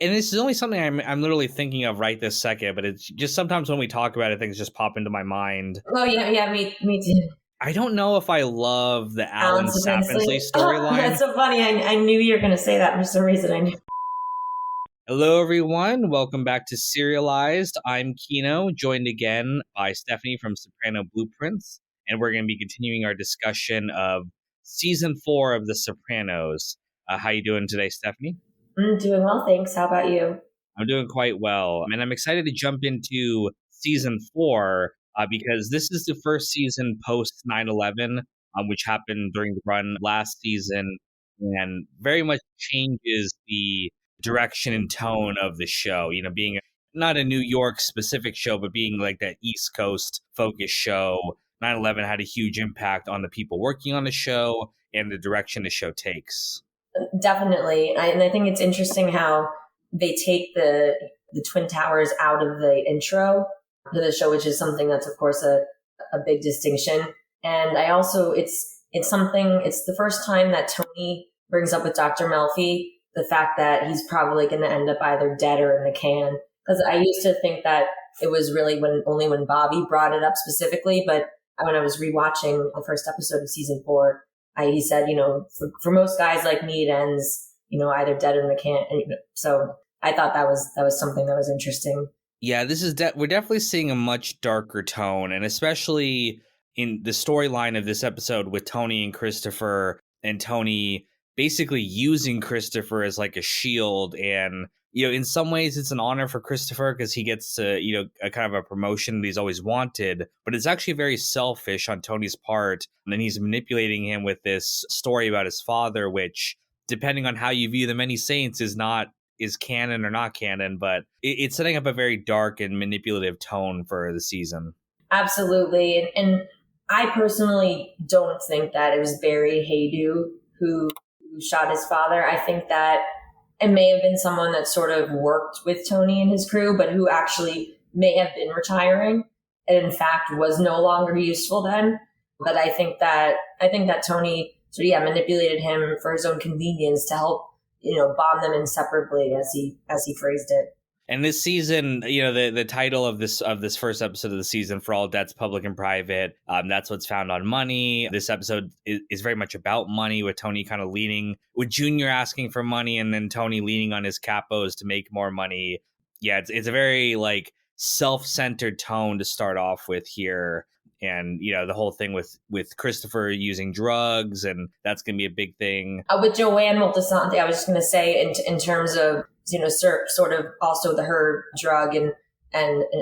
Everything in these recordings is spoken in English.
And this is only something I'm literally thinking of right this second, but it's just sometimes when we talk about it, things just pop into my mind. Oh, yeah, me too. I don't know if I love the Alan Sapinsley Oh, storyline. that's so funny. I knew you were going to say that for some reason. I knew. Hello, everyone. Welcome back to Serialized. I'm Kino, joined again by Stephanie from Soprano Blueprints, and we're going to be continuing our discussion of Season 4 of The Sopranos. How you doing today, Stephanie? I'm doing well, thanks. How about you? I'm doing quite well, and I'm excited to jump into Season 4 because this is the first season post 9/11, which happened during the run last season, and very much changes the direction and tone of the show. You know, being not a New York specific show, but being like that East Coast focused show. 9/11 had a huge impact on the people working on the show and the direction the show takes. Definitely. And I think it's interesting how they take the Twin Towers out of the intro to the show, which is something that's, of course, a big distinction. And I also, it's the first time that Tony brings up with Dr. Melfi the fact that he's probably going to end up either dead or in the can. Because I used to think that it was really only when Bobby brought it up specifically. But when I was rewatching the first episode of season 4, he said, for most guys like me, it ends, either dead or in the can. And so I thought that was something that was interesting. Yeah, this is we're definitely seeing a much darker tone, and especially in the storyline of this episode with Tony and Christopher, and Tony basically using Christopher as like a shield. And in some ways it's an honor for Christopher because he gets to a kind of a promotion that he's always wanted, but it's actually very selfish on Tony's part, and then he's manipulating him with this story about his father, which, depending on how you view the Many Saints, is canon or not canon, but it's setting up a very dark and manipulative tone for the season. Absolutely. And I personally don't think that it was Barry Haydu who shot his father. I think that it may have been someone that sort of worked with Tony and his crew, but who actually may have been retiring and in fact was no longer useful then. But I think that Tony manipulated him for his own convenience to help bond them inseparably, as he phrased it. And this season, the title of this first episode of the season, For All Debts, Public and Private, that's what's found on money. This episode is very much about money, with Tony kind of leaning, with Junior asking for money, and then Tony leaning on his capos to make more money. Yeah, it's a very like self-centered tone to start off with here. And, the whole thing with Christopher using drugs, and that's going to be a big thing. With Joanne Moltisanti, I was just going to say in terms of, sort of also her drug and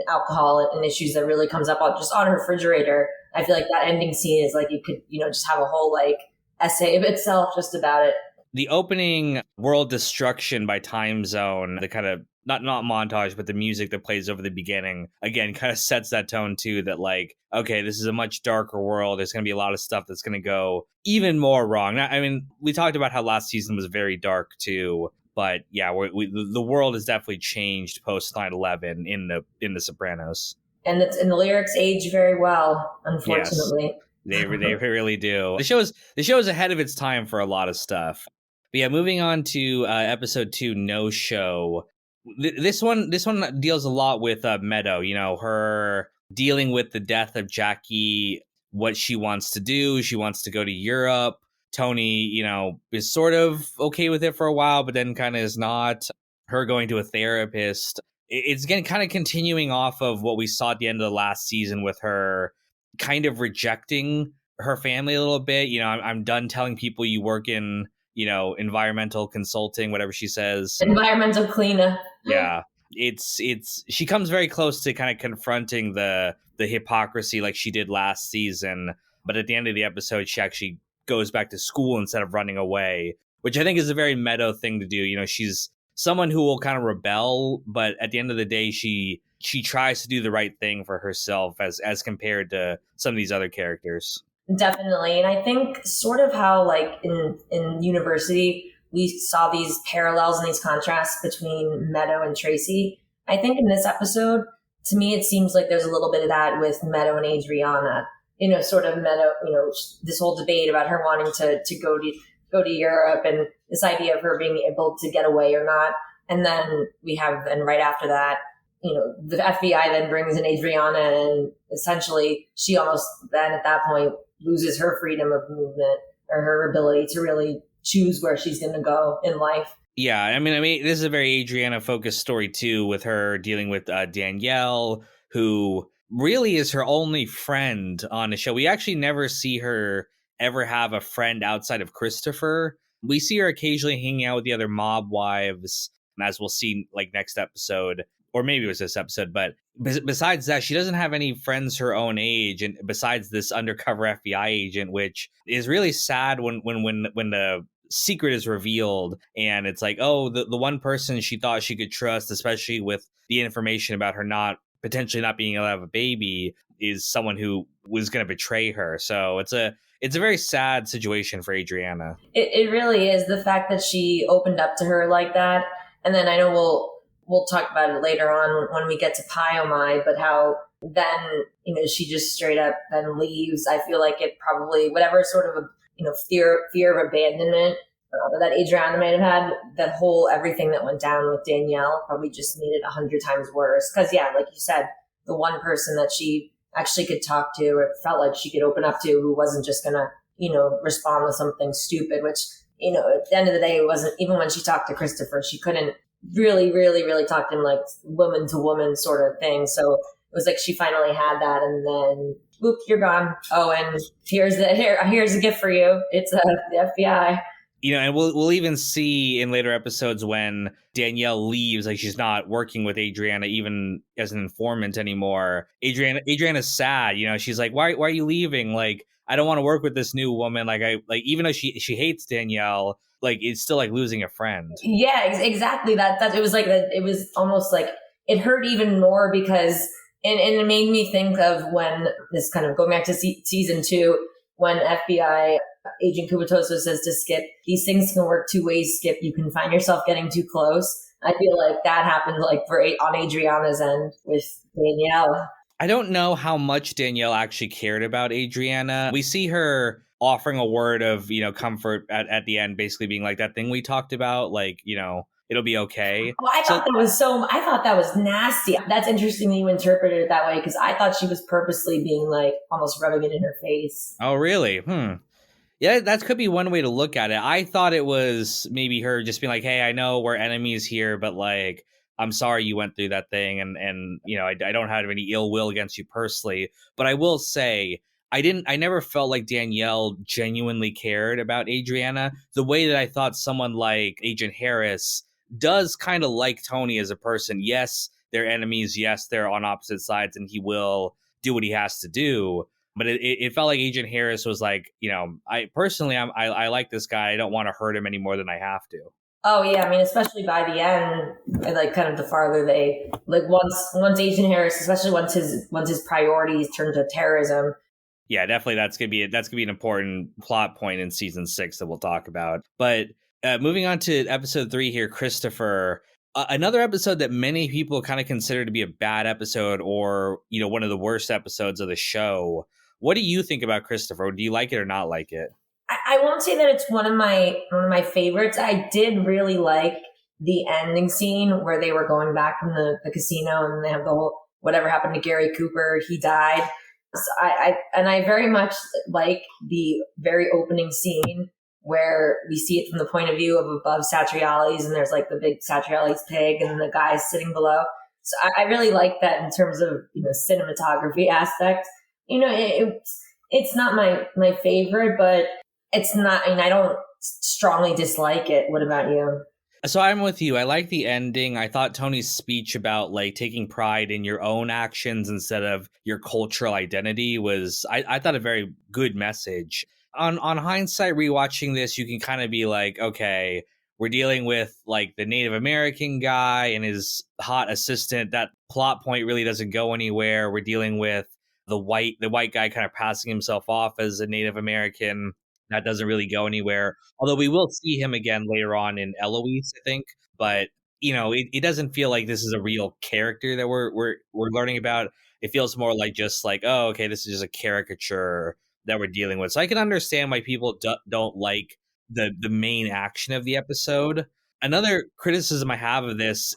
alcohol and issues that really comes up just on her refrigerator. I feel like that ending scene is like you could, just have a whole like essay of itself just about it. The opening World Destruction by Time Zone, the kind of not montage, but the music that plays over the beginning, again, kind of sets that tone too, that like, okay, this is a much darker world. There's going to be a lot of stuff that's going to go even more wrong. I mean, we talked about how last season was very dark too, but yeah, the world has definitely changed post 9/11 in the Sopranos. And the lyrics age very well, unfortunately. Yes, they really do. The show is ahead of its time for a lot of stuff. But yeah, moving on to episode 2, No Show. This one deals a lot with Meadow, her dealing with the death of Jackie, what she wants to do. She wants to go to Europe. Tony, is sort of okay with it for a while, but then kind of is not. Her going to a therapist. It's again kind of continuing off of what we saw at the end of the last season with her kind of rejecting her family a little bit. I'm done telling people you work in, environmental consulting, whatever she says. Environmental cleanup. Yeah. She comes very close to kind of confronting the hypocrisy like she did last season. But at the end of the episode, she actually goes back to school instead of running away, which I think is a very Meadow thing to do. She's someone who will kind of rebel, but at the end of the day, she tries to do the right thing for herself as compared to some of these other characters. Definitely. And I think sort of how like in University, we saw these parallels and these contrasts between Meadow and Tracy. I think in this episode, to me, it seems like there's a little bit of that with Meadow and Adriana. Sort of Meadow, this whole debate about her wanting to go to Europe, and this idea of her being able to get away or not. And then and right after that, the FBI then brings in Adriana, and essentially she almost then at that point loses her freedom of movement or her ability to really choose where she's going to go in life. Yeah, I mean, this is a very Adriana focused story too, with her dealing with Danielle, who really is her only friend on the show. We actually never see her ever have a friend outside of Christopher. We see her occasionally hanging out with the other mob wives, as we'll see like next episode, or maybe it was this episode. But besides that, she doesn't have any friends her own age, and besides this undercover FBI agent, which is really sad when the secret is revealed and it's like, oh, the one person she thought she could trust, especially with the information about her potentially not being able to have a baby, is someone who was going to betray her. So it's a very sad situation for Adriana. It really is, the fact that she opened up to her like that. And then I know we'll talk about it later on when we get to Pyomai, but how then, she just straight up then leaves. I feel like it probably, whatever sort of fear of abandonment that Adriana might have had, that whole everything that went down with Danielle probably just made it 100 times worse. Because yeah, like you said, the one person that she actually could talk to or felt like she could open up to, who wasn't just gonna respond with something stupid, which at the end of the day, it wasn't. Even when she talked to Christopher, she couldn't really talk to him like woman to woman sort of thing. So it was like she finally had that, and then whoop, you're gone. Oh, and here's a gift for you. It's the FBI. And we'll even see in later episodes when Danielle leaves, like she's not working with Adriana even as an informant anymore. Adriana's sad. She's like, why are you leaving? Like, I don't want to work with this new woman. Like, even though she hates Danielle, like it's still like losing a friend. Yeah, exactly. That it was like that. It was almost like it hurt even more because, and it made me think of when this kind of going back to season 2, when FBI agent Kubatoso says to Skip, these things can work two ways, Skip. You can find yourself getting too close. I feel like that happened like on Adriana's end with Danielle. I don't know how much Danielle actually cared about Adriana. We see her offering a word of, comfort at the end, basically being like, that thing we talked about, like, it'll be okay. Oh, I thought that was nasty. That's interesting that you interpreted it that way, because I thought she was purposely being like almost rubbing it in her face. Oh, really? Yeah, that could be one way to look at it. I thought it was maybe her just being like, hey, I know we're enemies here, but like, I'm sorry you went through that thing. And I don't have any ill will against you personally. But I will say, I never felt like Danielle genuinely cared about Adriana the way that I thought someone like Agent Harris does kind of like Tony as a person. Yes, they're enemies. Yes, they're on opposite sides, and he will do what he has to do. But it felt like Agent Harris was like, I personally, I like this guy. I don't want to hurt him any more than I have to. Oh yeah, I mean, especially by the end, like kind of the farther they like once Agent Harris, especially once his priorities turn to terrorism. Yeah, definitely. That's gonna be an important plot point in season 6 that we'll talk about. But moving on to episode 3 here, Christopher. Another episode that many people kind of consider to be a bad episode, or one of the worst episodes of the show. What do you think about Christopher? Do you like it or not like it? I won't say that it's one of my favorites. I did really like the ending scene where they were going back from the casino, and they have the whole whatever happened to Gary Cooper, he died. So I very much like the very opening scene where we see it from the point of view of above Satriali's, and there's like the big Satriali's pig and the guys sitting below. So I really like that in terms of cinematography aspect. It's not my favorite, but it's not. I mean, I don't strongly dislike it. What about you? So I'm with you. I like the ending. I thought Tony's speech about like taking pride in your own actions instead of your cultural identity was, I thought, a very good message. On hindsight, rewatching this, you can kind of be like, okay, we're dealing with like the Native American guy and his hot assistant. That plot point really doesn't go anywhere. We're dealing with the white guy kind of passing himself off as a Native American. That doesn't really go anywhere. Although we will see him again later on in Eloise, I think. But it doesn't feel like this is a real character that we're learning about. It feels more like just like, oh, okay, this is just a caricature that we're dealing with. So I can understand why people don't like the main action of the episode. Another criticism I have of this,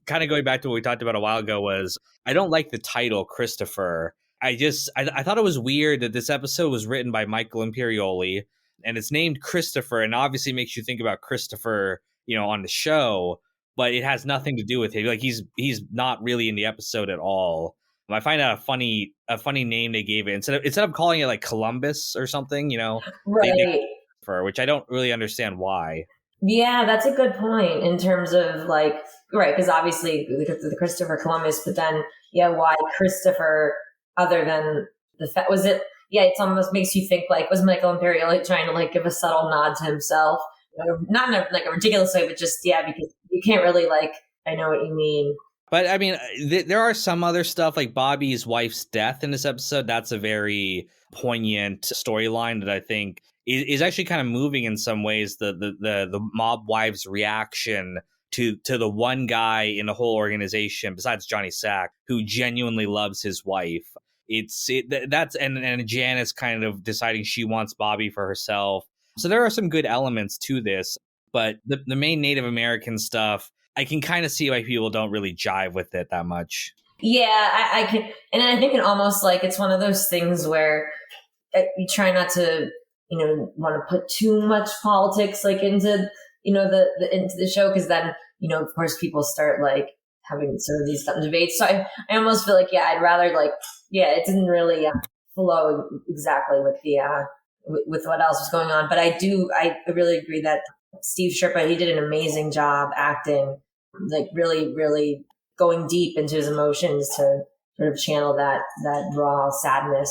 kind of going back to what we talked about a while ago, was I don't like the title Christopher. I thought it was weird that this episode was written by Michael Imperioli and it's named Christopher, and obviously makes you think about Christopher, on the show, but it has nothing to do with him. Like he's not really in the episode at all. I find that a funny name they gave it instead of calling it like Columbus or something. They Right. for which I don't really understand why. Yeah, that's a good point in terms of like, right, because obviously the Christopher Columbus, but then, yeah, why Christopher other than the fact, was it, yeah, it almost makes you think like, was Michael Imperioli trying to like give a subtle nod to himself? Not in like a ridiculous way, but just, yeah, because you can't really like, I know what you mean. But I mean, there are some other stuff like Bobby's wife's death in this episode. That's a very poignant storyline that I think is actually kind of moving in some ways. The mob wife's reaction to the one guy in the whole organization besides Johnny Sack who genuinely loves his wife. That's and Janice kind of deciding she wants Bobby for herself. So there are some good elements to this, but the main Native American stuff, I can kind of see why people don't really jive with it that much. Yeah, I can, and I think it almost like it's one of those things where you try not to, want to put too much politics like into, into the show, because then, of course, people start like having sort of these debates. So I almost feel like, yeah, I'd rather like, yeah, it didn't really flow exactly with the with what else was going on. But I really agree that Steve Sherpa, he did an amazing job acting, like really, really going deep into his emotions to sort of channel that raw sadness.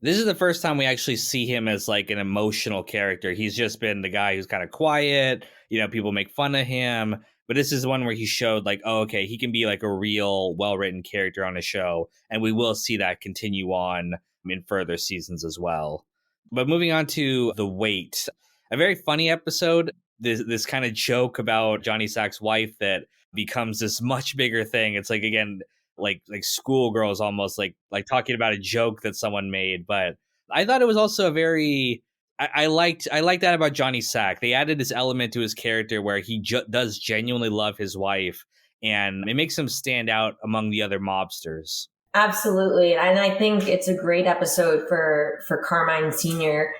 This is the first time we actually see him as like an emotional character. He's just been the guy who's kind of quiet, people make fun of him. But this is one where he showed like, oh, okay, he can be like a real, well-written character on a show. And we will see that continue on in further seasons as well. But moving on to The Wait, a very funny episode. This kind of joke about Johnny Sack's wife that becomes this much bigger thing. It's like, again, like schoolgirls almost like talking about a joke that someone made. But I thought it was also a very I liked that about Johnny Sack. They added this element to his character where he does genuinely love his wife, and it makes him stand out among the other mobsters. Absolutely. And I think it's a great episode for Carmine Sr.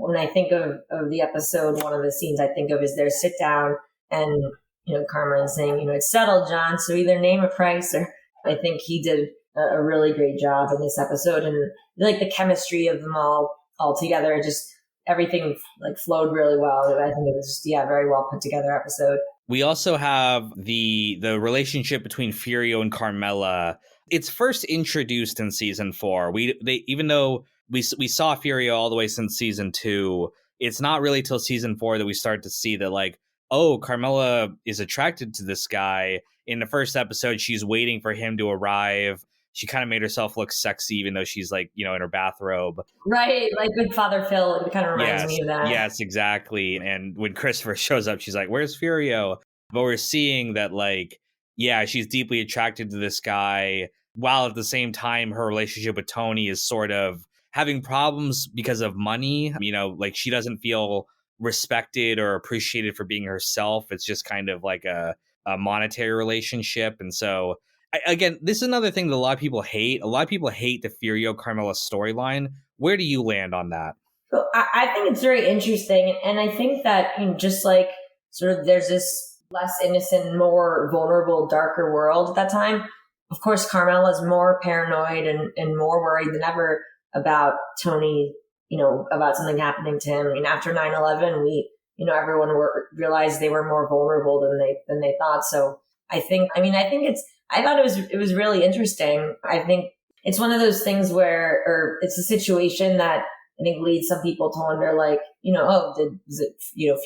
When I think of the episode, one of the scenes I think of is their sit down and, Carmine saying, it's settled, John. So either name a price, or I think he did a really great job in this episode. And like the chemistry of them all together, just everything like flowed really well. I think it was just, yeah, very well put together episode. We also have the relationship between Furio and Carmela. It's first introduced in season 4. Even though we saw Furio all the way since season 2, it's not really till season 4 that we start to see that like, oh, Carmela is attracted to this guy. In the first episode, she's waiting for him to arrive. She kind of made herself look sexy, even though she's like, in her bathrobe. Right. Like Good Father Phil, it kind of reminds me of that. Yes, exactly. And when Christopher shows up, she's like, where's Furio? But we're seeing that, like, yeah, she's deeply attracted to this guy, while at the same time, her relationship with Tony is sort of having problems because of money. Like she doesn't feel respected or appreciated for being herself. It's just kind of like a monetary relationship. And so, again, this is another thing that a lot of people hate. A lot of people hate the Furio Carmela storyline. Where do you land on that? So I think it's very interesting. And I think that, just like sort of there's this less innocent, more vulnerable, darker world at that time. Of course, Carmela's more paranoid and more worried than ever about Tony, about something happening to him. I mean, after 9/11, everyone realized they were more vulnerable than they thought. So I thought it was really interesting. I think it's one of those things where, or it's a situation that I think leads some people to wonder, like,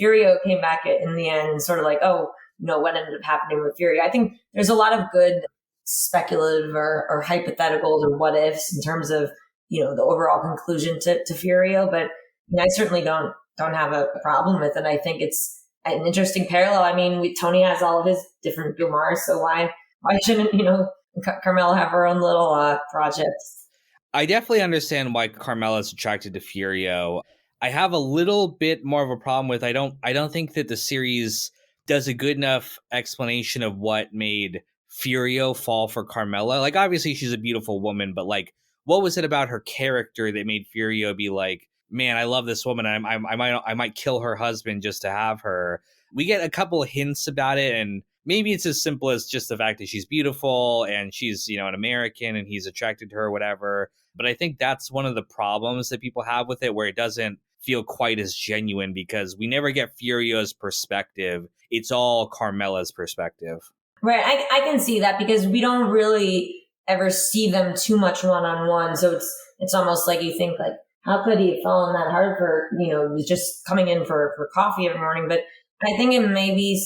Furio came back in the end, sort of like, what ended up happening with Furio? I think there's a lot of good speculative or hypotheticals or what ifs in terms of, the overall conclusion to Furio, but I certainly don't have a problem with it. I think it's an interesting parallel. I mean, Tony has all of his different Gumars, so why shouldn't, Carmela have her own little projects? I definitely understand why Carmela's attracted to Furio. I have a little bit more of a problem with, I don't think that the series does a good enough explanation of what made Furio fall for Carmela. Like, obviously she's a beautiful woman, but like, what was it about her character that made Furio be like, man, I love this woman. I might kill her husband just to have her. We get a couple of hints about it, and maybe it's as simple as just the fact that she's beautiful and she's, an American and he's attracted to her, whatever. But I think that's one of the problems that people have with it, where it doesn't feel quite as genuine because we never get Furio's perspective. It's all Carmela's perspective. Right. I can see that because we don't really ever see them too much one-on-one. So it's almost like you think like, how could he have fallen that hard for, just coming in for coffee every morning? But I think it maybe,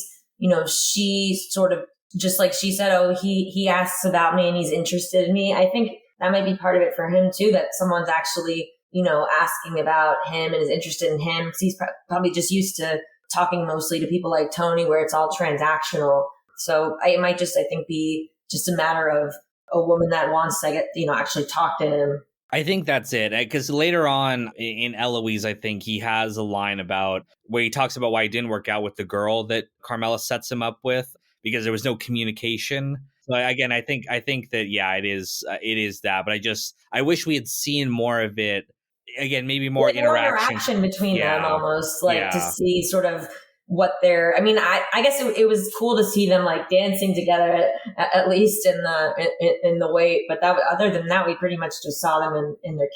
she sort of, just like she said, oh, he asks about me and he's interested in me. I think that might be part of it for him too, that someone's actually, asking about him and is interested in him. Because he's probably just used to talking mostly to people like Tony, where it's all transactional. So it might just, I think, be just a matter of a woman that wants to get, actually talk to him. I think that's it. Because later on in Eloise, I think he has a line about where he talks about why he didn't work out with the girl that Carmela sets him up with because there was no communication. So again, I think that, yeah, it is that. But I wish we had seen more of it. Again, maybe more interaction between them, almost like to see sort of what they're. I mean, I guess it was cool to see them like dancing together at least in the wait. But other than that, we pretty much just saw them in their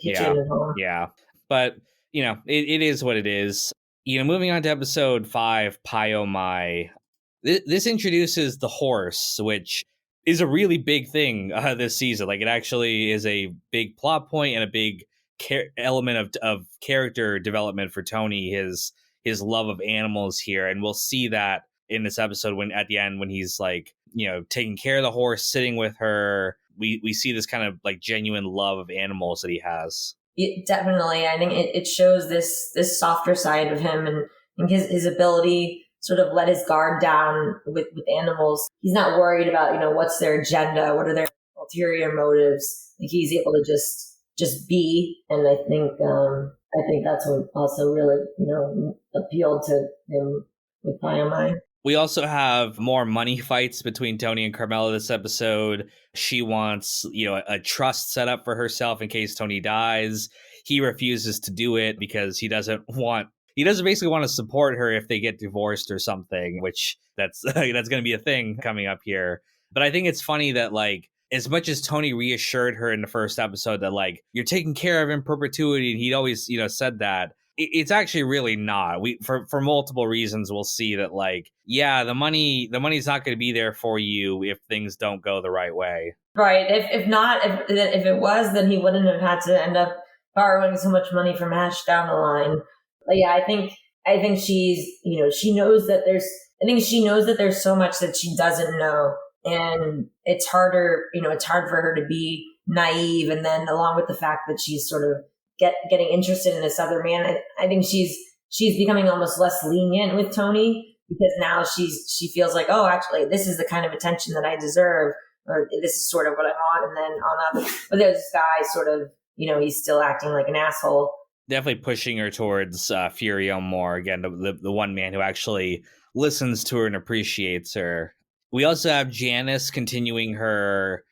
kitchen at home. Yeah, but it is what it is. Moving on to episode 5, Pio Mai. This introduces the horse, which is a really big thing this season. Like, it actually is a big plot point and a big element of character development for Tony, his love of animals here. And we'll see that in this episode when at the end, when he's like, taking care of the horse, sitting with her, we see this kind of like genuine love of animals that he has. Definitely. I think it shows this softer side of him and his ability sort of let his guard down with animals. He's not worried about, what's their agenda, what are their ulterior motives. Like, he's able to just be. And I think that's what also really, appealed to him with Pio Mai. We also have more money fights between Tony and Carmela this episode. She wants, a trust set up for herself in case Tony dies. He refuses to do it because he doesn't basically want to support her if they get divorced or something, which that's going to be a thing coming up here. But I think it's funny that, like, as much as Tony reassured her in the first episode that, like, you're taken care of in perpetuity, and he'd always, said that, it's actually really not. For multiple reasons, we'll see that, like, yeah, the money's not going to be there for you if things don't go the right way. Right. If it was, then he wouldn't have had to end up borrowing so much money from Ash down the line. But yeah, I think she's, she knows that there's so much that she doesn't know. And it's harder, it's hard for her to be naive. And then along with the fact that she's sort of getting interested in this other man, I think she's becoming almost less lenient with Tony because now she feels like, oh, actually, this is the kind of attention that I deserve, or this is sort of what I want. And then but there's this guy sort of, he's still acting like an asshole. Definitely pushing her towards Furio more. Again, the one man who actually listens to her and appreciates her. We also have Janice continuing her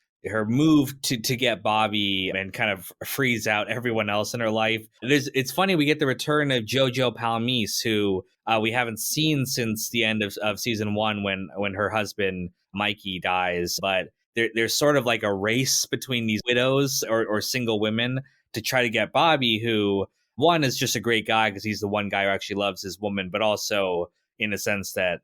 move to get Bobby and kind of freeze out everyone else in her life. It's funny, we get the return of Jojo Palmise, who we haven't seen since the end of season 1 when her husband Mikey dies. But there's sort of like a race between these widows or single women to try to get Bobby, who one is just a great guy because he's the one guy who actually loves his woman, but also in a sense that,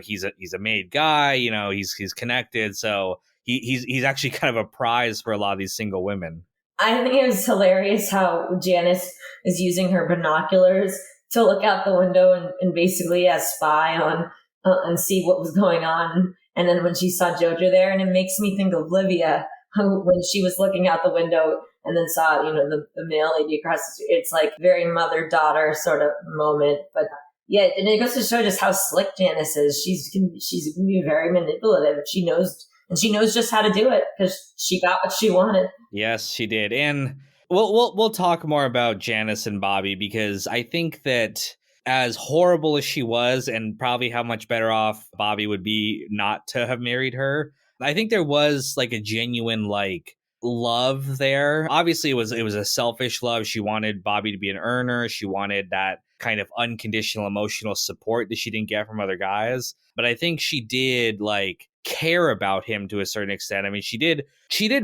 he's a made guy, he's connected. So he's actually kind of a prize for a lot of these single women. I think it was hilarious how Janice is using her binoculars to look out the window and basically spy on and see what was going on. And then when she saw Jojo there, and it makes me think of Livia, who, when she was looking out the window and then saw, the male lady across the street, it's like very mother-daughter sort of moment. But yeah, and it goes to show just how slick Janice is. She's can be very manipulative. She knows just how to do it because she got what she wanted. Yes, she did. And we'll talk more about Janice and Bobby because I think that as horrible as she was, and probably how much better off Bobby would be not to have married her, I think there was like a genuine like love there. Obviously it was a selfish love. She wanted Bobby to be an earner. She wanted that kind of unconditional emotional support that she didn't get from other guys. But I think she did like care about him to a certain extent. I mean, she did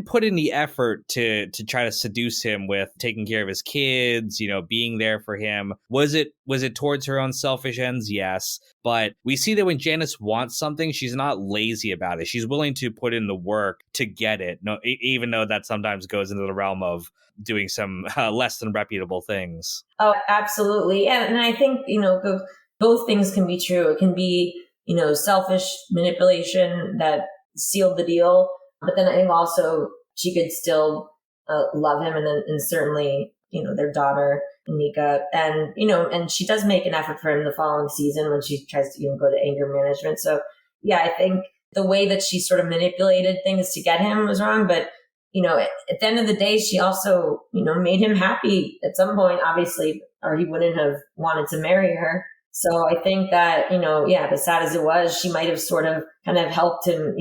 put in the effort to try to seduce him with taking care of his kids, being there for him. Was it towards her own selfish ends? Yes. But we see that when Janice wants something, she's not lazy about it. She's willing to put in the work to get it. No, even though that sometimes goes into the realm of doing some less than reputable things. Oh, absolutely. And I think, both things can be true. It can be, selfish manipulation that sealed the deal. But then I think also she could still love him, and certainly, their daughter, Nika. And, and she does make an effort for him the following season when she tries to go to anger management. So, yeah, I think the way that she sort of manipulated things to get him was wrong. But, at the end of the day, she also, made him happy at some point, obviously, or he wouldn't have wanted to marry her. So I think that, as sad as it was, she might have sort of kind of helped him,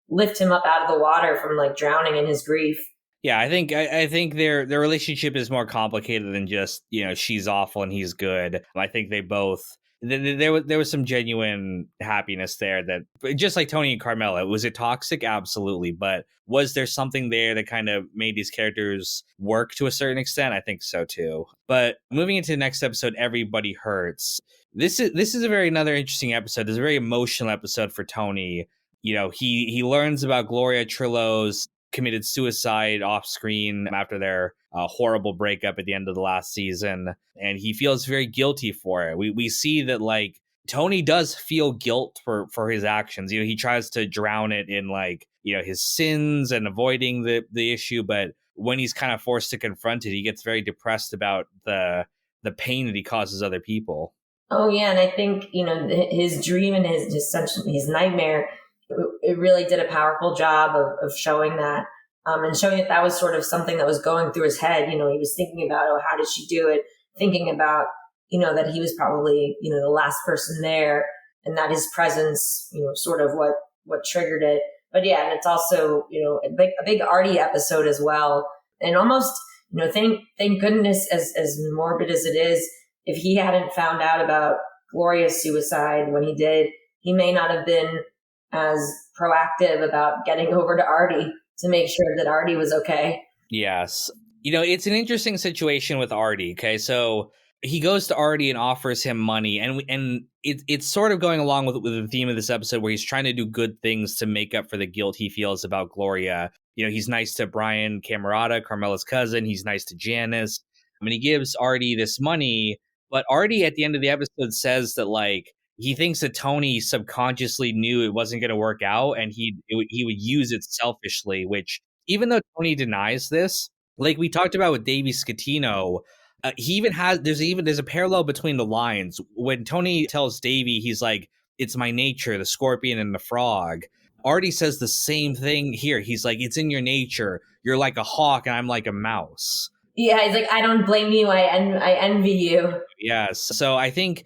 lift him up out of the water from like drowning in his grief. Yeah, I think their relationship is more complicated than just, she's awful and he's good. I think they both there was some genuine happiness there, that just like Tony and Carmela. Was it toxic? Absolutely. But was there something there that kind of made these characters work to a certain extent? I think so too. But moving into the next episode, Everybody Hurts. This is a very another interesting episode. It's a very emotional episode for Tony. He learns about Gloria Trillo's committed suicide off screen after their horrible breakup at the end of the last season, and he feels very guilty for it. We see that like Tony does feel guilt for his actions. He tries to drown it in like his sins and avoiding the issue, but when he's kind of forced to confront it, he gets very depressed about the pain that he causes other people. Oh yeah, and I think his dream and his nightmare, it really did a powerful job of showing that, and showing that was sort of something that was going through his head. He was thinking about, oh, how did she do it? Thinking about, that he was probably, the last person there, and that his presence, sort of what triggered it. But yeah, and it's also, a big Artie episode as well. And almost, thank goodness, as morbid as it is, if he hadn't found out about Gloria's suicide when he did, he may not have been as proactive about getting over to Artie to make sure that Artie was okay. Yes. It's an interesting situation with Artie. Okay. So he goes to Artie and offers him money, and it's sort of going along with the theme of this episode, where he's trying to do good things to make up for the guilt he feels about Gloria. He's nice to Brian Camerata, Carmela's cousin. He's nice to Janice. I mean, he gives Artie this money, but Artie at the end of the episode says that like he thinks that Tony subconsciously knew it wasn't going to work out, and he would use it selfishly, which, even though Tony denies this, like we talked about with Davey Scatino, he even has, there's a parallel between the lines. When Tony tells Davey, he's like, it's my nature, the scorpion and the frog. Artie says the same thing here. He's like, it's in your nature. You're like a hawk and I'm like a mouse. Yeah, he's like, I don't blame you. I envy you. Yes. So I think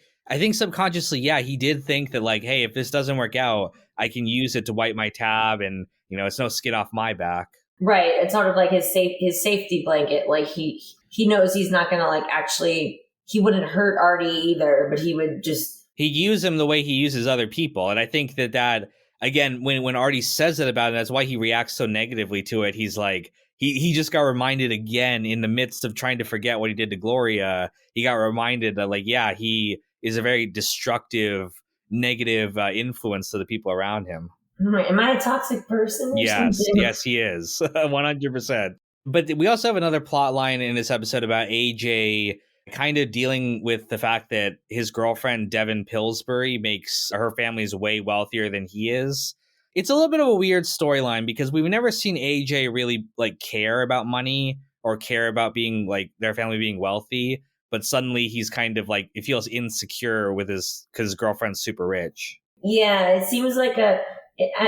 subconsciously, yeah, he did think that like, hey, if this doesn't work out, I can use it to wipe my tab, and it's no skin off my back. Right. It's sort of like his safety blanket. Like he knows he's not going to like actually, he wouldn't hurt Artie either, but he'd use him the way he uses other people. And I think that again, when Artie says it about it, that's why he reacts so negatively to it. He's like, he just got reminded again in the midst of trying to forget what he did to Gloria. He got reminded that like, yeah, he is a very destructive, negative influence to the people around him. Am I a toxic person? Yes, he is. 100%. But we also have another plot line in this episode about AJ kind of dealing with the fact that his girlfriend, Devin Pillsbury, makes her family's way wealthier than he is. It's a little bit of a weird storyline because we've never seen AJ really like care about money or care about being like their family being wealthy. But suddenly he's kind of like, it feels insecure with because his girlfriend's super rich. Yeah, it seems like I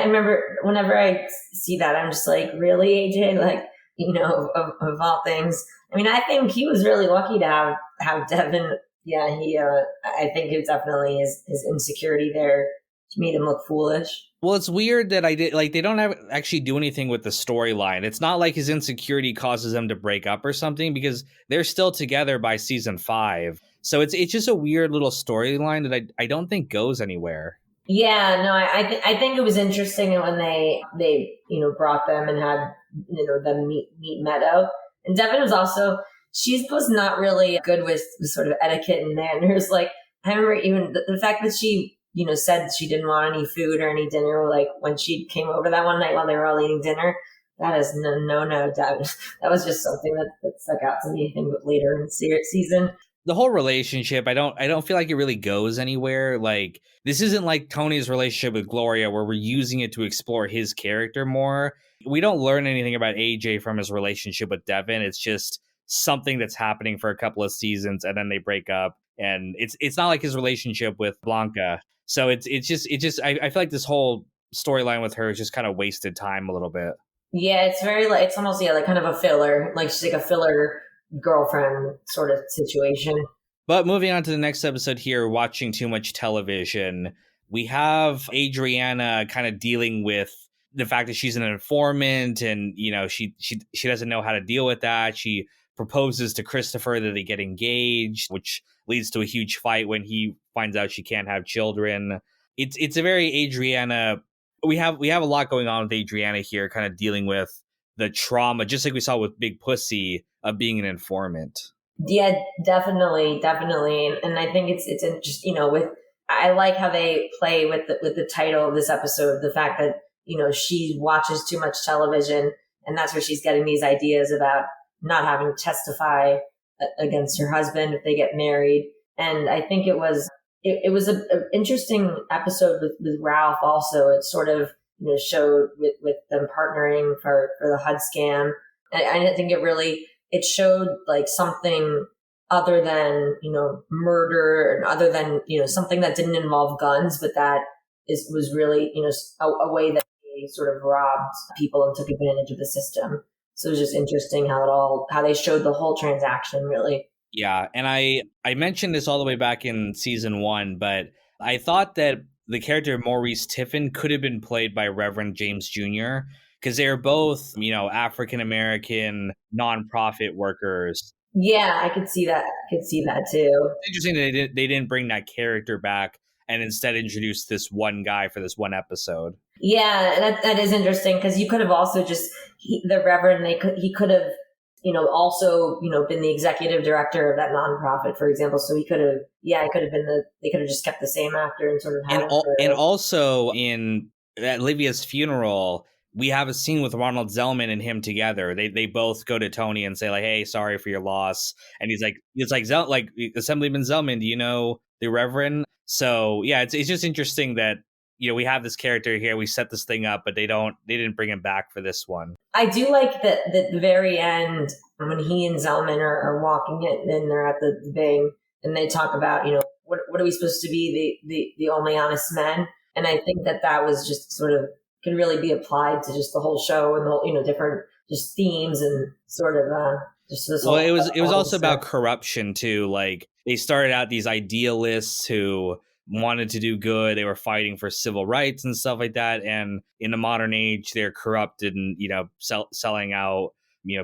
remember whenever I see that, I'm just like, really, AJ? Like, of all things. I mean, I think he was really lucky to have Devin, Yeah, I think it definitely his insecurity there made him look foolish. Well, it's weird that I did like they don't have actually do anything with the storyline. It's not like his insecurity causes them to break up or something because they're still together by season 5. So it's just a weird little storyline that I don't think goes anywhere. Yeah, no, I think it was interesting when they brought them and had them meet Meadow, and Devin was also she was not really good with sort of etiquette and manners. Like I remember even the fact that she said she didn't want any food or any dinner. Like when she came over that one night while they were all eating dinner, that is no, Devin. That was just something that stuck out to me. I think later in the season. The whole relationship, I don't feel like it really goes anywhere. Like this isn't like Tony's relationship with Gloria where we're using it to explore his character more. We don't learn anything about AJ from his relationship with Devin. It's just something that's happening for a couple of seasons and then they break up. And it's not like his relationship with Blanca. So it's just I feel like this whole storyline with her is just kind of wasted time a little bit. Yeah, it's very like it's almost like kind of a filler. Like she's like a filler girlfriend sort of situation. But moving on to the next episode here, watching too much television, we have Adriana kind of dealing with the fact that she's an informant and, she doesn't know how to deal with that. She proposes to Christopher that they get engaged, which leads to a huge fight when he finds out she can't have children. It's a very Adriana. We have a lot going on with Adriana here, kind of dealing with the trauma, just like we saw with Big Pussy of being an informant. Yeah, definitely, and I think it's just with I like how they play with the title of this episode, the fact that she watches too much television, and that's where she's getting these ideas about not having to testify against her husband if they get married, and I think it was a interesting episode with Ralph. Also, it sort of showed with them partnering for the HUD scam. I think it showed like something other than murder and other than something that didn't involve guns, but that was really a way that they sort of robbed people and took advantage of the system. So it was just interesting how they showed the whole transaction really. Yeah, and I mentioned this all the way back in season 1, but I thought that the character of Maurice Tiffin could have been played by Reverend James Jr. because they are both, African American nonprofit workers. Yeah, I could see that. I could see that too. It's interesting that they didn't bring that character back and instead introduce this one guy for this one episode. Yeah, that is interesting because you could have also the Reverend. He could have also been the executive director of that nonprofit, for example. So he could have it could have been they could have just kept the same actor and sort of had and also in at Livia's funeral. We have a scene with Ronald Zellman and him together. They both go to Tony and say like, "Hey, sorry for your loss." And he's like, Assemblyman Zellman, do you know the Reverend? So yeah, it's just interesting that we have this character here. We set this thing up, but they didn't bring him back for this one. I do like that the very end when he and Zellman are walking it, and they're at the thing, and they talk about what are we supposed to be the only honest men, and I think that was just sort of can really be applied to just the whole show and the whole, different just themes and sort of just this. Well, it was also about corruption too. Like they started out these idealists who wanted to do good. They were fighting for civil rights and stuff like that. And in the modern age, they're corrupted and selling out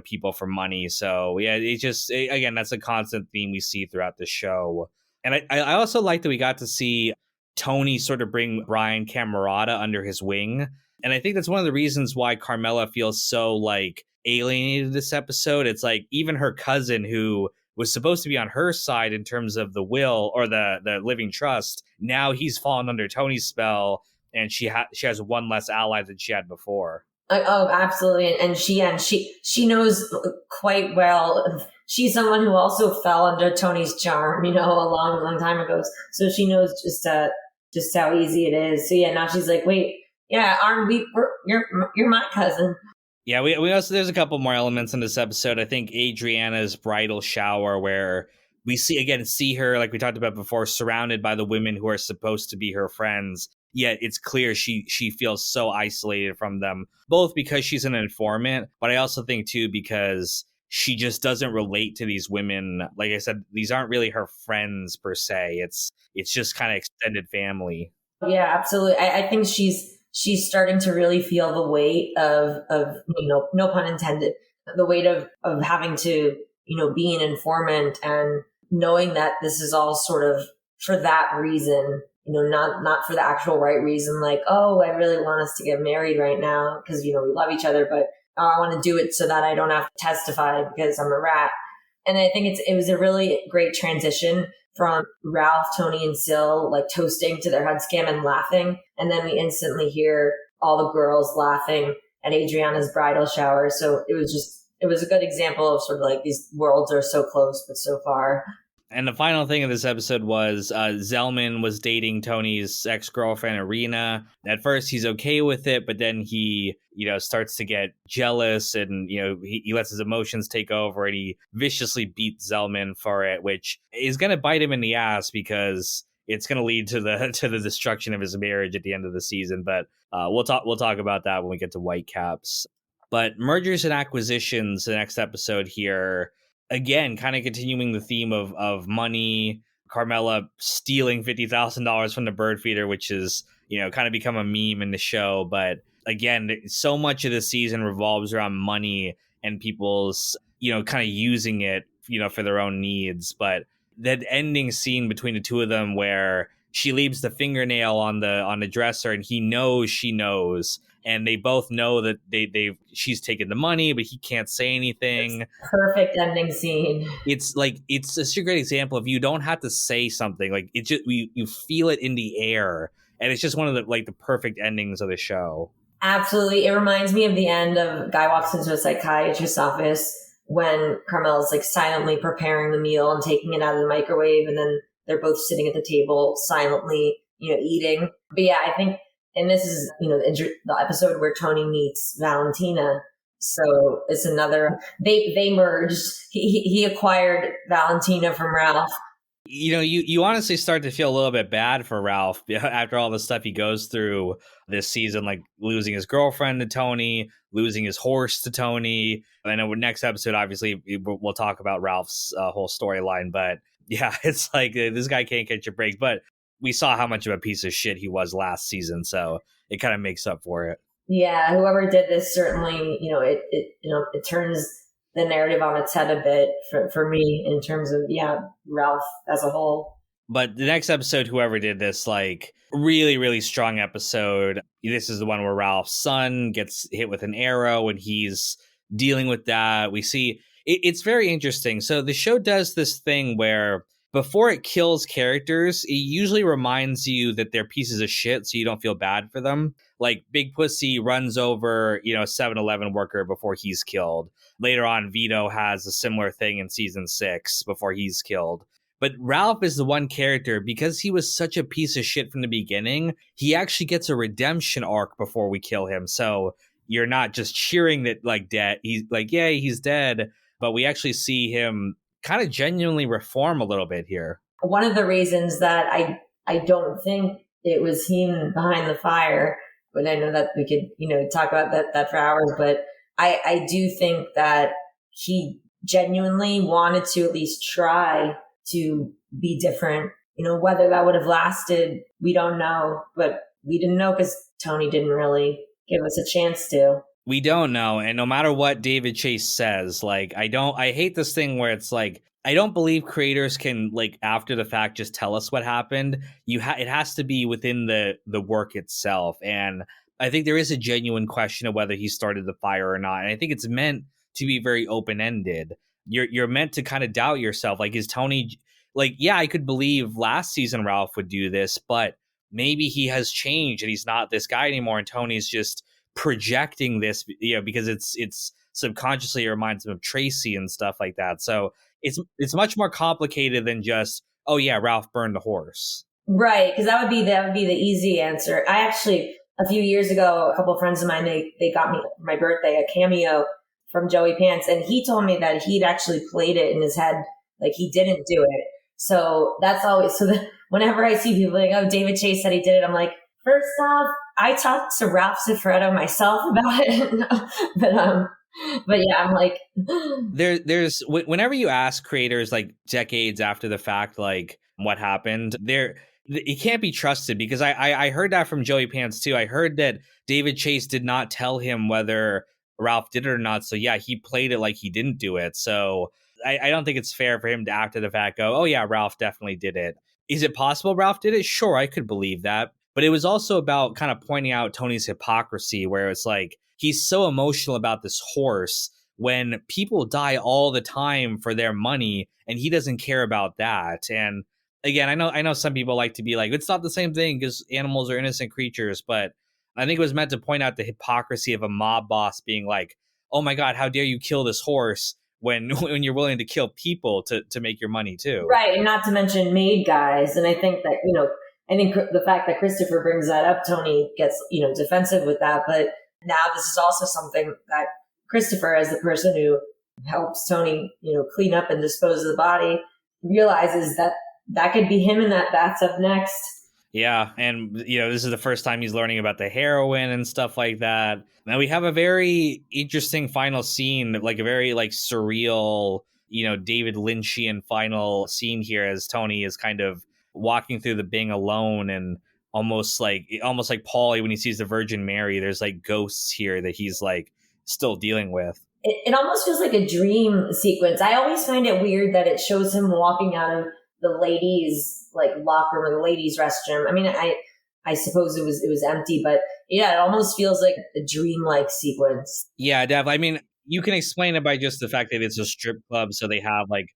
people for money. So yeah, again, that's a constant theme we see throughout the show. And I also like that we got to see Tony sort of bring Brian Camerata under his wing. And I think that's one of the reasons why Carmela feels so like alienated this episode. It's like even her cousin who was supposed to be on her side in terms of the will or the living trust. Now he's fallen under Tony's spell and she has one less ally than she had before. Oh, absolutely. And she knows quite well. She's someone who also fell under Tony's charm, a long time ago. So she knows just how easy it is. So yeah, now she's like, wait, yeah, you're my cousin. Yeah, we also there's a couple more elements in this episode. I think Adriana's bridal shower where we see her, like we talked about before, surrounded by the women who are supposed to be her friends. Yet it's clear she feels so isolated from them, both because she's an informant, but I also think too because she just doesn't relate to these women. Like I said, these aren't really her friends per se. It's just kind of extended family. Yeah, absolutely. I think she's starting to really feel the weight of no pun intended, the weight of having to be an informant and knowing that this is all sort of for that reason, not for the actual right reason, like, oh, I really want us to get married right now because we love each other, but oh, I want to do it so that I don't have to testify because I'm a rat. And I think it was a really great transition from Ralph, Tony, and Sil like toasting to their HUD scam and laughing. And then we instantly hear all the girls laughing at Adriana's bridal shower. So it was a good example of sort of like these worlds are so close, but so far. And the final thing of this episode was Zellman was dating Tony's ex-girlfriend, Irina. At first, he's okay with it, but then he, starts to get jealous and, he lets his emotions take over and he viciously beats Zellman for it, which is going to bite him in the ass because it's going to lead to the destruction of his marriage at the end of the season. But we'll talk about that when we get to Whitecaps. But mergers and acquisitions, the next episode here, again, kind of continuing the theme of money. Carmela stealing $50,000 from the bird feeder, which is, kind of become a meme in the show. But again, so much of the season revolves around money and people's, kind of using it, for their own needs. But that ending scene between the two of them where she leaves the fingernail on the dresser and he knows she knows. And they both know that she's taken the money, but he can't say anything. It's perfect ending scene. It's such a great example of you don't have to say something. Like it just you feel it in the air, and it's just one of the perfect endings of the show. Absolutely, it reminds me of the end of Guy walks into a psychiatrist's office when Carmel's like silently preparing the meal and taking it out of the microwave, and then they're both sitting at the table silently, eating. But yeah, I think. And this is, the episode where Tony meets Valentina. So it's another, they merged. He acquired Valentina from Ralph. You honestly start to feel a little bit bad for Ralph after all the stuff he goes through this season, like losing his girlfriend to Tony, losing his horse to Tony. I know next episode, obviously, we'll talk about Ralph's whole storyline. But yeah, it's like this guy can't catch a break. But we saw how much of a piece of shit he was last season, so it kind of makes up for it. Yeah, whoever did this certainly, it turns the narrative on its head a bit for me in terms of Ralph as a whole. But the next episode, whoever did this, really, really strong episode. This is the one where Ralph's son gets hit with an arrow and he's dealing with that. We see it's very interesting. So the show does this thing where before it kills characters, it usually reminds you that they're pieces of shit so you don't feel bad for them. Like Big Pussy runs over, a 7-Eleven worker before he's killed. Later on, Vito has a similar thing in season 6 before he's killed. But Ralph is the one character, because he was such a piece of shit from the beginning, he actually gets a redemption arc before we kill him. So you're not just cheering that dead. He's like, yeah, he's dead. But we actually see him kind of genuinely reform a little bit here. One of the reasons that I don't think it was him behind the fire, but I know that we could, talk about that for hours, but I do think that he genuinely wanted to at least try to be different. Whether that would have lasted, we don't know, but we didn't know because Tony didn't really give us a chance to. We don't know, and no matter what David Chase says, I hate this thing where it's like, I don't believe creators can, after the fact, just tell us what happened. It has to be within the work itself, and I think there is a genuine question of whether he started the fire or not, and I think it's meant to be very open-ended. You're meant to kind of doubt yourself, is Tony, I could believe last season Ralph would do this, but maybe he has changed and he's not this guy anymore, and Tony's just projecting this, because it's subconsciously it reminds him of Tracy and stuff like that. So it's much more complicated than just, oh yeah, Ralph burned the horse. Right, because that would be the easy answer. I actually, a few years ago, a couple of friends of mine, they got me for my birthday a cameo from Joey Pants, and he told me that he'd actually played it in his head, he didn't do it. So that's always, whenever I see people oh, David Chase said he did it, I'm like, first off, I talked to Ralph Cifaretto myself about it, but But yeah, I'm like, Whenever you ask creators like decades after the fact, like what happened, it can't be trusted because I heard that from Joey Pants too. I heard that David Chase did not tell him whether Ralph did it or not. So yeah, he played it like he didn't do it. So I don't think it's fair for him to after the fact go, oh yeah, Ralph definitely did it. Is it possible Ralph did it? Sure, I could believe that. But it was also about kind of pointing out Tony's hypocrisy, where it's like he's so emotional about this horse when people die all the time for their money and he doesn't care about that. And again, I know some people like to be like, it's not the same thing because animals are innocent creatures, but I think it was meant to point out the hypocrisy of a mob boss being like, oh my God, how dare you kill this horse when when you're willing to kill people to make your money too. right. And not to mention made guys. And I think that, I think the fact that Christopher brings that up, Tony gets, defensive with that. But now this is also something that Christopher, as the person who helps Tony, clean up and dispose of the body, realizes that that could be him in that bathtub next. Yeah, and this is the first time he's learning about the heroin and stuff like that. Now we have a very interesting final scene, like a very like surreal, David Lynchian final scene here as Tony is kind of walking through the Bing alone and almost like Paulie when he sees the Virgin Mary. There's like ghosts here that he's like still dealing with. It almost feels like a dream sequence. I always find it weird that it shows him walking out of the ladies' like locker room or the ladies' restroom. I mean, I suppose it was empty, but yeah, it almost feels like a dreamlike sequence. Yeah, Dev. I mean, you can explain it by just the fact that it's a strip club, so they have like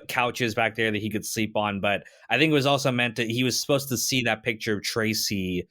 couches back there that he could sleep on. But I think it was also meant that he was supposed to see that picture of Tracy,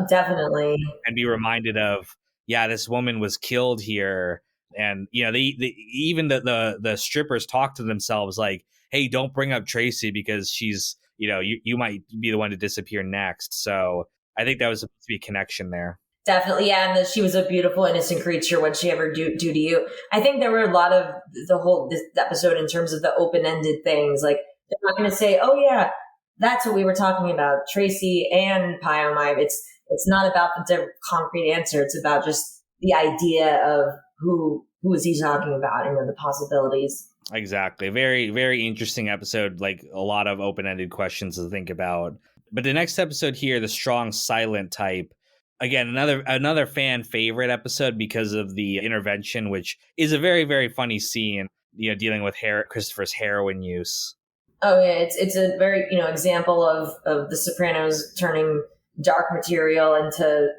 Definitely, and be reminded of, yeah, this woman was killed here. And even the strippers talk to themselves like, hey, don't bring up Tracy because she's, you might be the one to disappear next. So I think that was supposed to be a connection there. definitely, yeah. And that she was a beautiful, innocent creature. What'd she ever do to you? I think there were a lot of this episode in terms of the open ended things. Like they're not going to say, "Oh yeah, that's what we were talking about, Tracy and Pyomime." It's not about the concrete answer. It's about just the idea of who is he talking about and the possibilities. Exactly. Very, very interesting episode. Like a lot of open-ended questions to think about. But the next episode here, the strong silent type. Again, another fan favorite episode because of the intervention, which is a very, very funny scene, dealing with Christopher's heroin use. Oh yeah, it's a very example of the Sopranos turning dark material into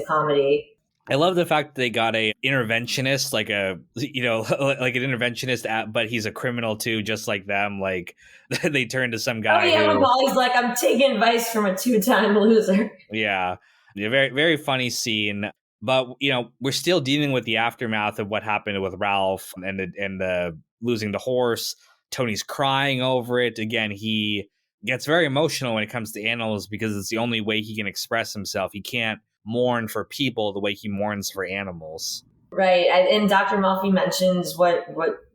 comedy. I love the fact that they got a interventionist, like like an interventionist, but he's a criminal too, just like them. Like they turn to some guy. Oh yeah, when Paulie's like, I'm taking advice from a 2-time loser. Yeah, very, very funny scene. But we're still dealing with the aftermath of what happened with Ralph and the losing the horse. Tony's crying over it. Again, he gets very emotional when it comes to animals because it's the only way he can express himself. He can't mourn for people the way he mourns for animals. Right. And Dr. Malfi mentions what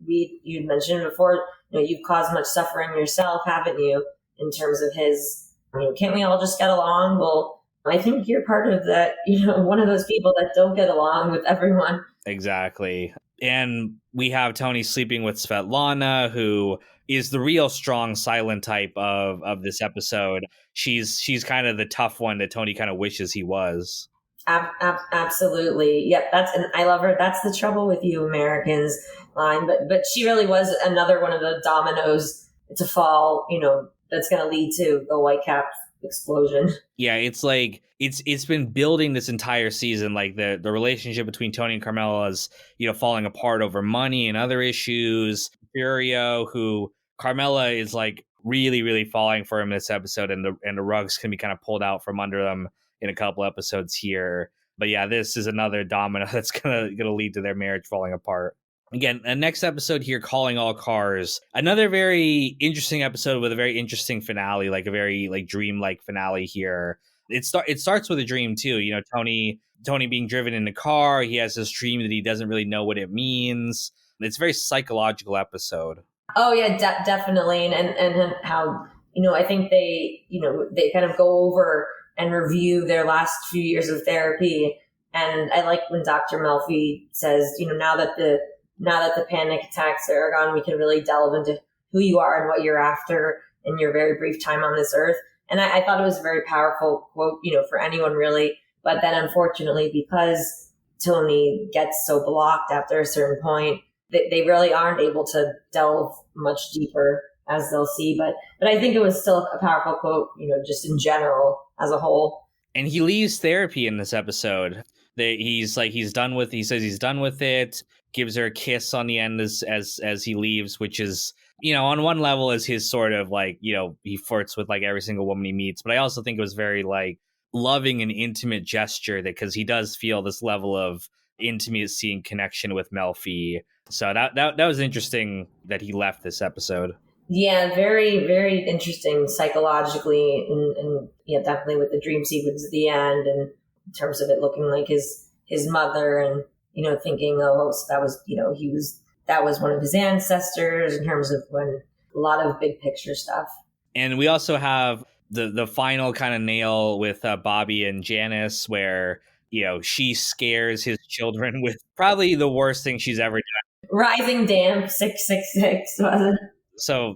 you'd mentioned before. You've caused much suffering yourself, haven't you? In terms of his, can't we all just get along? Well, I think you're part of that, one of those people that don't get along with everyone. Exactly. And we have Tony sleeping with Svetlana, who is the real strong silent type of this episode. She's kind of the tough one that Tony kind of wishes he was. Absolutely. Yep. And I love her. That's the trouble with you Americans line. But she really was another one of the dominoes to fall, that's going to lead to the Whitecap explosion. Yeah. It's like, it's been building this entire season. Like the relationship between Tony and Carmela is, falling apart over money and other issues. Furio, who Carmela is like really, really falling for him this episode, and the rugs can be kind of pulled out from under them in a couple episodes here. But yeah, this is another domino that's gonna lead to their marriage falling apart. Again, the next episode here, Calling All Cars. Another very interesting episode with a very interesting finale, like a very like dream-like finale here. It starts with a dream too. Tony being driven in a car. He has this dream that he doesn't really know what it means. It's a very psychological episode. Oh yeah, definitely. And how, I think they kind of go over and review their last few years of therapy And I like when Dr. Melfi says, now that the panic attacks are gone, we can really delve into who you are and what you're after in your very brief time on this earth. And I thought it was a very powerful quote, for anyone really. But then unfortunately, because Tony gets so blocked after a certain point, they really aren't able to delve much deeper, as they'll see. But I think it was still a powerful quote, just in general as a whole. And he leaves therapy in this episode. He says he's done with it, gives her a kiss on the end as he leaves, which is, on one level is his sort of like, he flirts with like every single woman he meets. But I also think it was very like loving and intimate gesture, that because he does feel this level of intimacy and connection with Melfi. So that was interesting that he left this episode. Yeah, very, very interesting psychologically, and yeah, definitely with the dream sequence at the end, and in terms of it looking like his mother, and thinking, oh, so that was that was one of his ancestors, in terms of when a lot of big picture stuff. And we also have the final kind of nail with Bobby and Janice, where she scares his children with probably the worst thing she's ever done. Rising Damp 666 was it?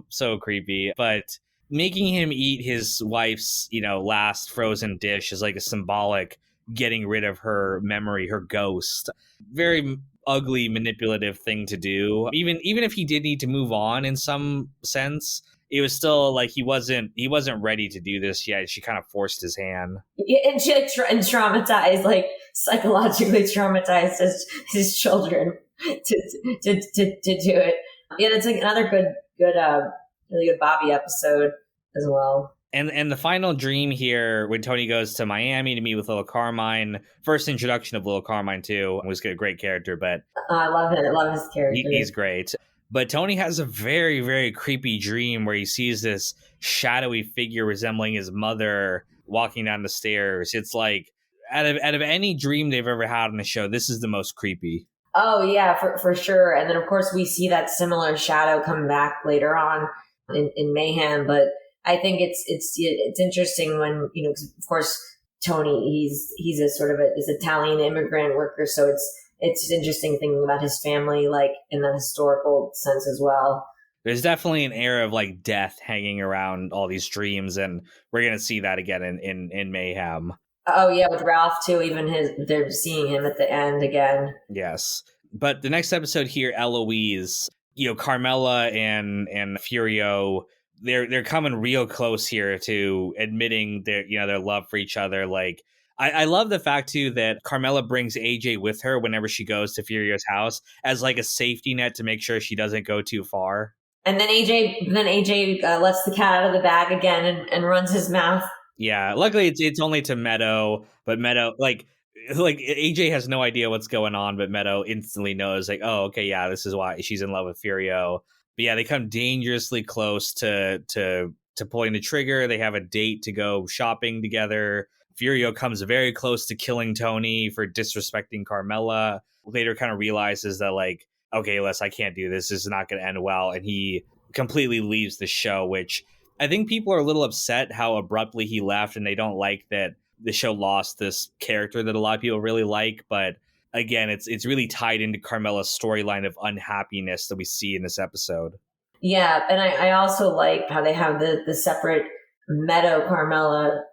So creepy. But making him eat his wife's last frozen dish is like a symbolic getting rid of her memory, her ghost. Very ugly, manipulative thing to do. Even if he did need to move on in some sense, it was still like he wasn't ready to do this yet. She kind of forced his hand. Yeah, and she traumatized, like psychologically traumatized his children to do it. Yeah, that's like another good really good Bobby episode as well. And the final dream here, when Tony goes to Miami to meet with Little Carmine, first introduction of Little Carmine too, was a great character, but I love him. I love his character. He's great. But Tony has a very, very creepy dream where he sees this shadowy figure resembling his mother walking down the stairs. It's like, out of any dream they've ever had on the show, this is the most creepy. Oh yeah, for sure. And then of course we see that similar shadow come back later on in Mayhem. But I think it's interesting when, of course Tony, he's a sort of this Italian immigrant worker, so it's interesting thinking about his family, like in that historical sense as well. There's definitely an air of like death hanging around all these dreams, and we're gonna see that again in Mayhem. Oh yeah, with Ralph too. Even they're seeing him at the end again. Yes, but the next episode here, Eloise, Carmela and Furio, they're coming real close here to admitting their love for each other. Like, I love the fact too that Carmela brings AJ with her whenever she goes to Furio's house as like a safety net to make sure she doesn't go too far. And then AJ lets the cat out of the bag again and runs his mouth. Yeah, luckily it's only to Meadow, but Meadow like AJ has no idea what's going on, but Meadow instantly knows, like, oh, okay, yeah, this is why she's in love with Furio. But yeah, they come dangerously close to pulling the trigger. They have a date to go shopping together. Furio comes very close to killing Tony for disrespecting Carmela. Later kind of realizes that, like, okay, Les, I can't do this. This is not going to end well. And he completely leaves the show, which I think people are a little upset how abruptly he left, and they don't like that the show lost this character that a lot of people really like. But again, it's really tied into Carmela's storyline of unhappiness that we see in this episode. Yeah, and I also like how they have the separate Meadow Carmela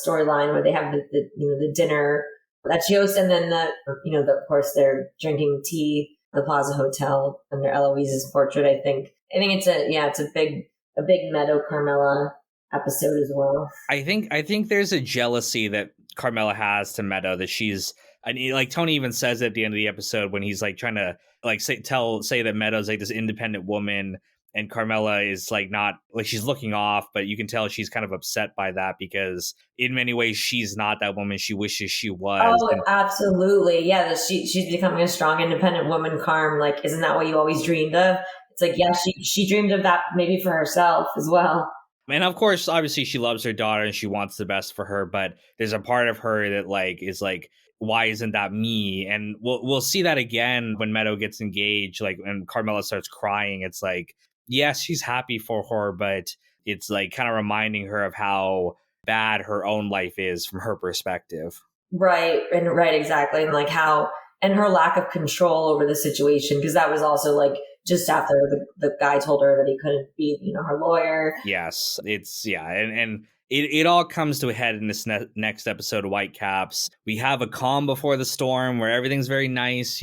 storyline where they have the dinner that she hosts, and then of course they're drinking tea at the Plaza Hotel under Eloise's portrait. I think it's a big Meadow Carmela episode as well. I think there's a jealousy that Carmela has to Meadow, that she's, and like Tony even says at the end of the episode when he's like trying to like say that Meadow's like this independent woman, and Carmela is like not, like, she's looking off, but you can tell she's kind of upset by that because in many ways she's not that woman she wishes she was. Oh, absolutely. Yeah, she's becoming a strong, independent woman, Carm. Like, isn't that what you always dreamed of? It's like, yeah, she dreamed of that maybe for herself as well. And of course, obviously she loves her daughter and she wants the best for her, but there's a part of her that like is like, why isn't that me? And we'll see that again when Meadow gets engaged, like, and Carmela starts crying. It's like, yes, she's happy for her, but it's like kind of reminding her of how bad her own life is from her perspective. Right, and right, exactly. And like how, and her lack of control over the situation, because that was also like just after the guy told her that he couldn't be, her lawyer. Yes, it's yeah, and it all comes to a head in this next episode of Whitecaps. We have a calm before the storm where everything's very nice.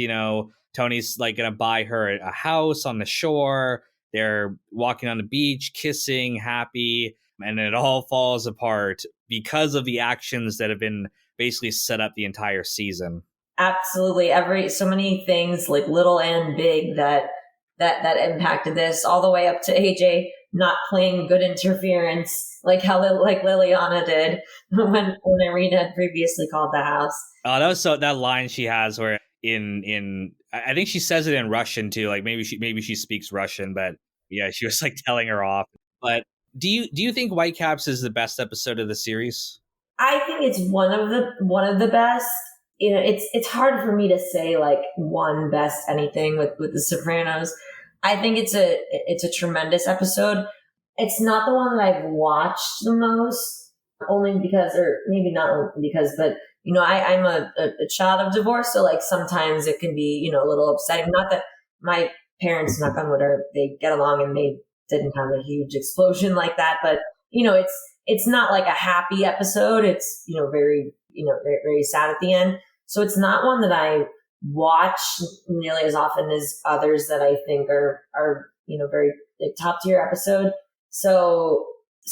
Tony's like gonna buy her a house on the shore. They're walking on the beach, kissing, happy, and then it all falls apart because of the actions that have been basically set up the entire season. Absolutely. So many things like little and big that impacted this, all the way up to AJ not playing good interference, like how like Liliana did when Irina had previously called the house. Oh, that line she has where in I think she says it in Russian too. Like maybe she speaks Russian, but yeah, she was like telling her off. But do you think Whitecaps is the best episode of the series? I think it's one of the best. It's hard for me to say like one best anything with the Sopranos. I think it's a tremendous episode. It's not the one that I've watched the most, only because, or maybe not only because, but I'm a child of divorce, so like sometimes it can be a little upsetting. Not that my parents, knock on wood, they get along and they didn't have a huge explosion like that, but it's not like a happy episode. It's very very, very sad at the end. So it's not one that I watch nearly as often as others that I think are very like, top tier episode. So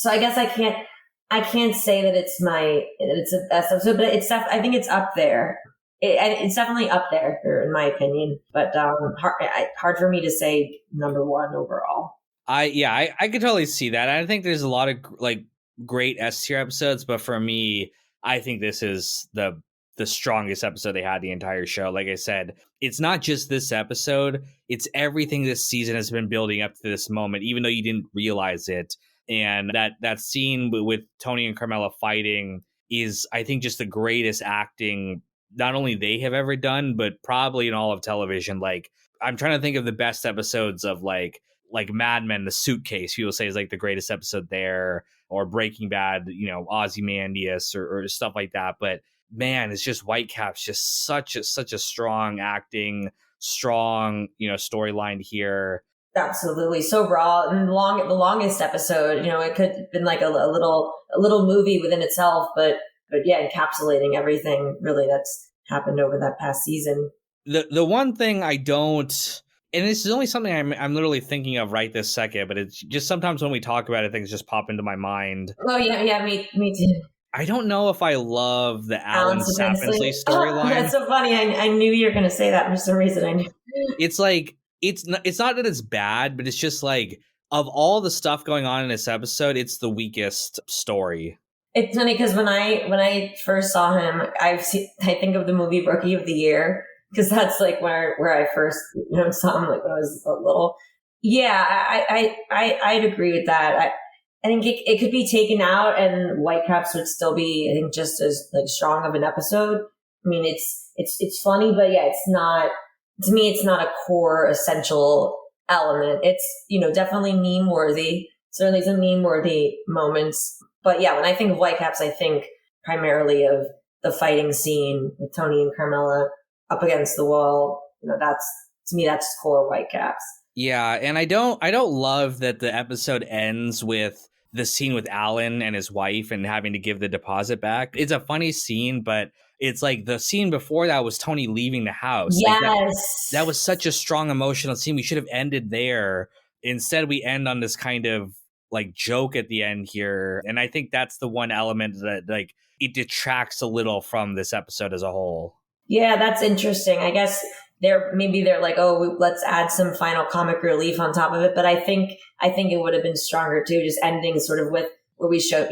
I guess I can't say that it's the best episode, but I think it's up there. It's definitely up there, in my opinion. But hard for me to say number one overall. I could totally see that. I think there's a lot of like great S tier episodes, but for me, I think this is the strongest episode they had the entire show. Like I said, it's not just this episode, it's everything this season has been building up to this moment, even though you didn't realize it. And that scene with Tony and Carmela fighting is, I think, just the greatest acting not only they have ever done, but probably in all of television. Like, I'm trying to think of the best episodes of like Mad Men, The Suitcase, people say is like the greatest episode there, or Breaking Bad, Ozymandias or stuff like that. But man, it's just Whitecaps, just such a strong acting, strong, storyline here. Absolutely, so raw and the longest episode. It could have been like a little movie within itself, but yeah, encapsulating everything really that's happened over that past season. The one thing I don't, and this is only something I'm literally thinking of right this second, but it's just sometimes when we talk about it, things just pop into my mind. Oh yeah, me too. I don't know if I love the Alan Sapinsley storyline. That's so funny. I knew you were going to say that for some reason. I knew. It's like it's not that it's bad, but it's just like, of all the stuff going on in this episode, it's the weakest story. It's funny because when I first saw him, I think of the movie Rookie of the Year, because that's like where I first saw him, like when I was little. Yeah, I'd agree with that. I think it could be taken out and Whitecaps would still be, I think, just as like strong of an episode. I mean, it's funny, but yeah, it's not, to me, it's not a core essential element. It's, definitely meme worthy. Certainly some meme worthy moments. But yeah, when I think of Whitecaps, I think primarily of the fighting scene with Tony and Carmela up against the wall. To me, that's core Whitecaps. Yeah, and I don't love that the episode ends with the scene with Alan and his wife and having to give the deposit back. It's a funny scene, but it's like the scene before that was Tony leaving the house. Yes. Like that was such a strong emotional scene. We should have ended there. Instead, we end on this kind of like joke at the end here. And I think that's the one element that like it detracts a little from this episode as a whole. Yeah, that's interesting. I guess they're like, oh, let's add some final comic relief on top of it. But I think it would have been stronger too, just ending sort of with where we show,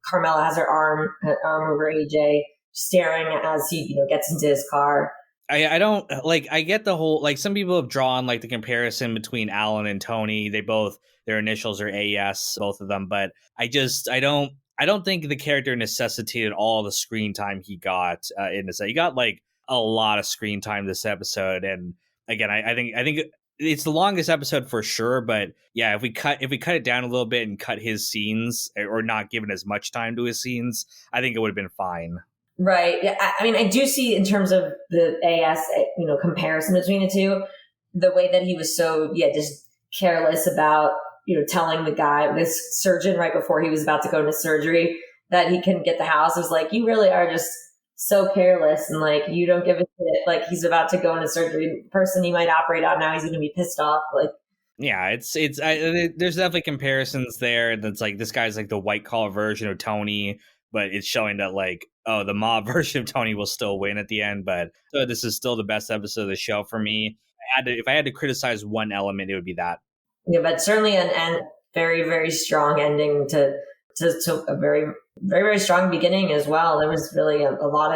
Carmela has her arm over AJ, staring as he, gets into his car. I don't like, I get the whole, like, some people have drawn like the comparison between Alan and Tony. Their initials are AS, both of them. But I don't think the character necessitated all the screen time he got in this. He got like a lot of screen time this episode, and again, I think it's the longest episode for sure. But yeah, if we cut it down a little bit and cut his scenes, or not given as much time to his scenes, I think it would have been fine. Right. Yeah. I mean, I do see in terms of the AS, comparison between the two, the way that he was so, just careless about, telling the guy, this surgeon right before he was about to go into surgery that he couldn't get the house. It was like, you really are just so careless and like, you don't give a shit. Like he's about to go into surgery. The person he might operate on now, he's going to be pissed off. Like, Yeah, there's definitely comparisons there. That's like this guy's like the white collar version of Tony, but it's showing that like, oh, the mob version of Tony will still win at the end. But so this is still the best episode of the show for me. If I had to criticize one element, it would be that. yeah, but certainly an end, very, very strong ending to a very, very, very strong beginning as well. There was really a lot.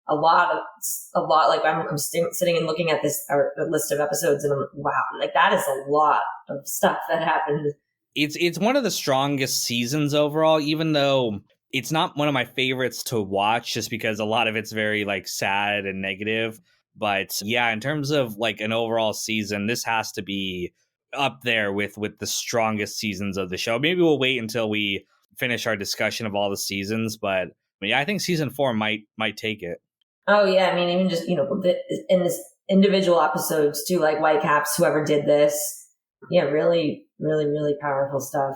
Like I'm sitting and looking at this list of episodes, and I'm wow, like that is a lot of stuff that happened. It's one of the strongest seasons overall, even though it's not one of my favorites to watch, just because a lot of it's very like sad and negative. But yeah, in terms of like an overall season, this has to be up there with the strongest seasons of the show. Maybe we'll wait until we finish our discussion of all the seasons, but yeah, I think season 4 might take it. Oh yeah, I mean even just in this individual episodes too, like Whitecaps, whoever did this, yeah, really, really, really powerful stuff.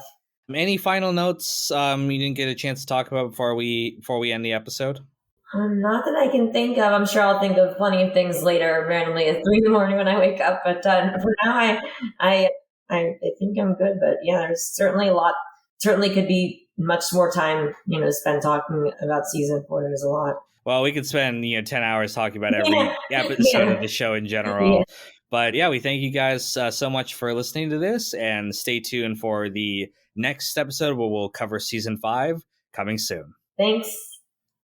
Any final notes you didn't get a chance to talk about before we end the episode? Not that I can think of. I'm sure I'll think of plenty of things later, randomly at 3 a.m. when I wake up. But for now, I think I'm good. But yeah, there's certainly a lot. Certainly could be much more time, spent talking about season 4. There's a lot. Well, we could spend 10 hours talking about every episode of the show in general. Yeah. But yeah, we thank you guys so much for listening to this, and stay tuned for the next episode where we'll cover season 5 coming soon. Thanks.